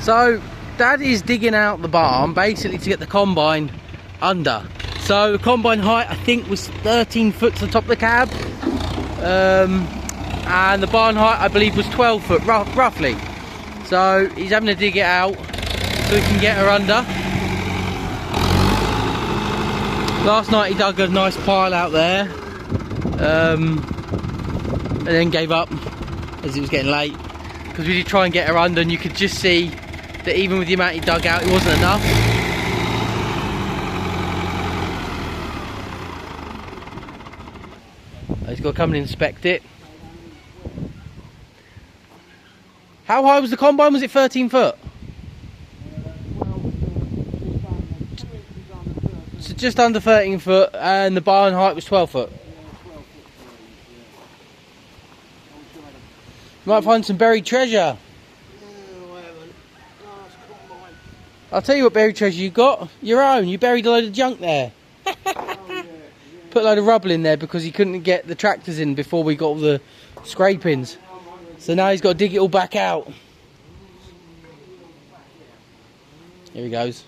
So Dad is digging out the barn basically to get the combine under. So the combine height I think was 13 foot to the top of the cab, and the barn height I believe was 12 foot roughly. So he's having to dig it out so he can get her under. Last night he dug a nice pile out there, and then gave up as it was getting late, because we did try and get her under, and you could just see that even with the amount he dug out, it wasn't enough. He's got to come and inspect it. How high was the combine? Was it 13 foot? So just under 13 foot, and the barn height was 12 foot. Might find some buried treasure. I'll tell you what buried treasure you got. Your own. You buried a load of junk there. Put a load of rubble in there because he couldn't get the tractors in before we got all the scrapings. So now he's got to dig it all back out. Here he goes.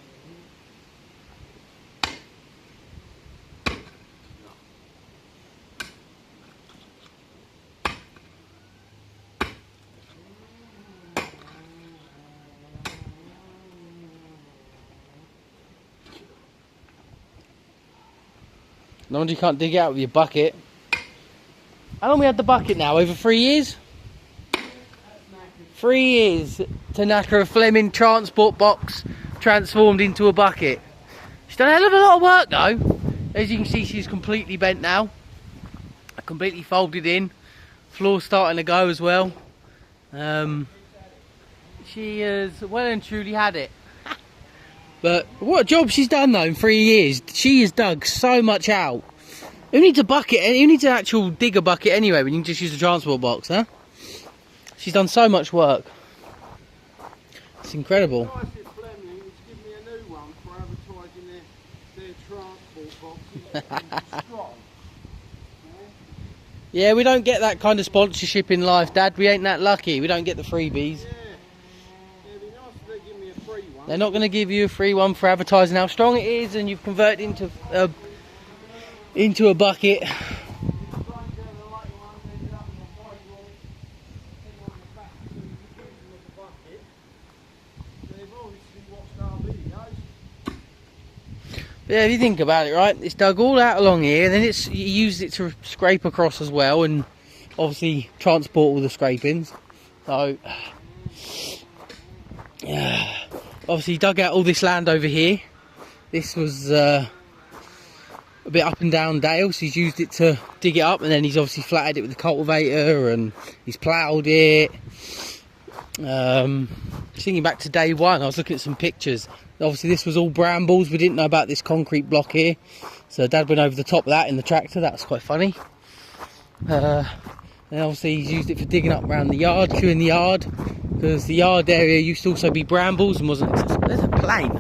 No wonder you can't dig it out with your bucket. How long we had the bucket now? Over 3 years? 3 years to knacker a Fleming transport box transformed into a bucket. She's done a hell of a lot of work though. As you can see, she's completely bent now. Completely folded in. Floor's starting to go as well. She has well and truly had it. But what a job she's done though in 3 years. She has dug so much out. Who needs a bucket? Who needs an actual digger bucket anyway when you can just use a transport box, huh? She's done so much work. It's incredible. Fleming is give me a new one for advertising their transport boxes. Yeah, we don't get that kind of sponsorship in life, Dad. We ain't that lucky. We don't get the freebies. Yeah. It'd be nice if they give me a free one. They're not going to give you a free one for advertising how strong it is, and you've converted into a bucket. But yeah, if you think about it, right, it's dug all out along here, then you used it to scrape across as well, and obviously transport all the scrapings. So yeah, obviously dug out all this land over here. This was a bit up and down dale, so he's used it to dig it up, and then he's obviously flatted it with the cultivator, and he's ploughed it. Thinking back to day one, I was looking at some pictures. Obviously this was all brambles. We didn't know about this concrete block here, so Dad went over the top of that in the tractor. That was quite funny. And obviously he's used it for digging up around the yard, clearing the yard, because the yard area used to also be brambles and wasn't. There's a plane.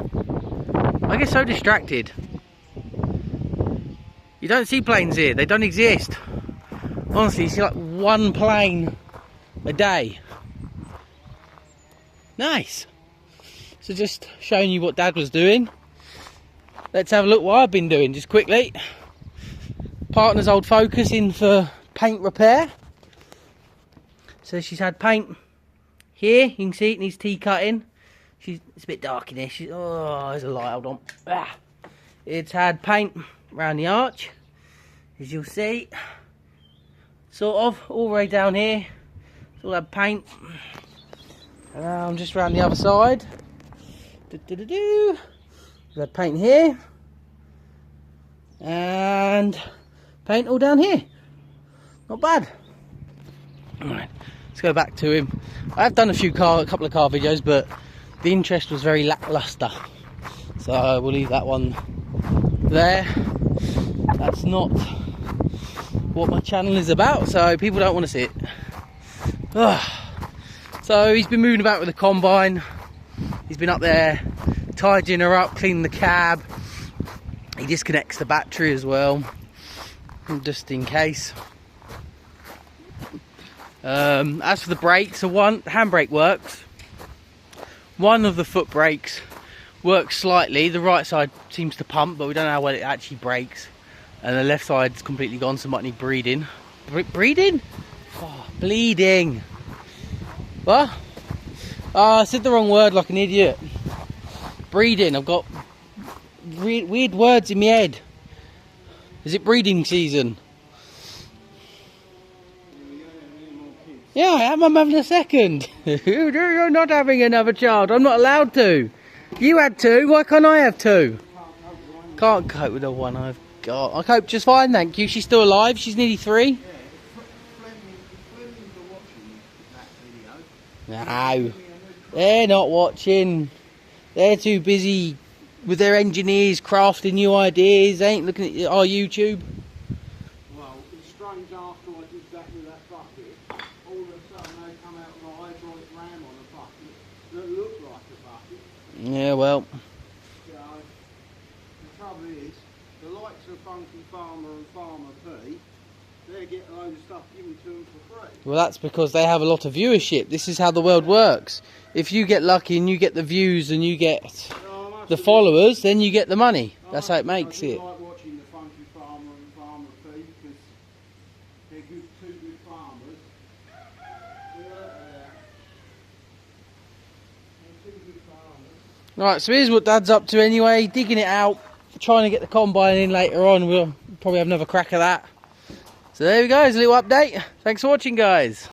I get so distracted. You don't see planes here, they don't exist. Honestly, you see like one plane a day. Nice. So just showing you what Dad was doing. Let's have a look what I've been doing just quickly. Partner's old Focus in for paint repair. So she's had paint here, you can see it needs T-cutting. It's a bit dark in here. Oh, there's a light, hold on. It's had paint around the arch, as you'll see. Sort of, all the way down here. It's all had paint. And just around the other side. We've had paint here. And paint all down here. Not bad. Alright, let's go back to him. I have done a couple of car videos, but the interest was very lackluster. So we'll leave that one there. That's not what my channel is about, so people don't want to see it. So he's been moving about with the combine. He's been up there tidying her up, cleaning the cab. He disconnects the battery as well, just in case. As for the brakes, the handbrake works. One of the foot brakes works slightly. The right side seems to pump, but we don't know how well it actually brakes. And the left side's completely gone, so might need breeding. Breeding? Oh, bleeding. What? Oh, I said the wrong word like an idiot. Breeding. I've got weird words in my head. Is it breeding season? Yeah, I am. I'm having a second. You're not having another child. I'm not allowed to. You had two. Why can't I have two? Can't cope with the one I've got. I cope just fine, thank you. She's still alive. She's nearly 3. No, they're not watching. They're too busy with their engineers crafting new ideas. They ain't looking at our YouTube. Well, it's strange after I did that with that bucket, all of a sudden they come out with a hydraulic ram on a bucket that looked like a bucket. Yeah, well. So, the trouble is, the likes of Funky Farmer and Farmer P, they're getting a load of stuff given to them for free. Well, that's because they have a lot of viewership. This is how the world works. If you get lucky and you get the views and you get the followers, then you get the money. That's how it makes it. I like watching the Funky Farmer and Farmer P because they're two good farmers. They're two good farmers. Right, so here's what Dad's up to anyway. Digging it out, trying to get the combine in later on. We'll probably have another crack at that. So there we go, there's a little update. Thanks for watching, guys.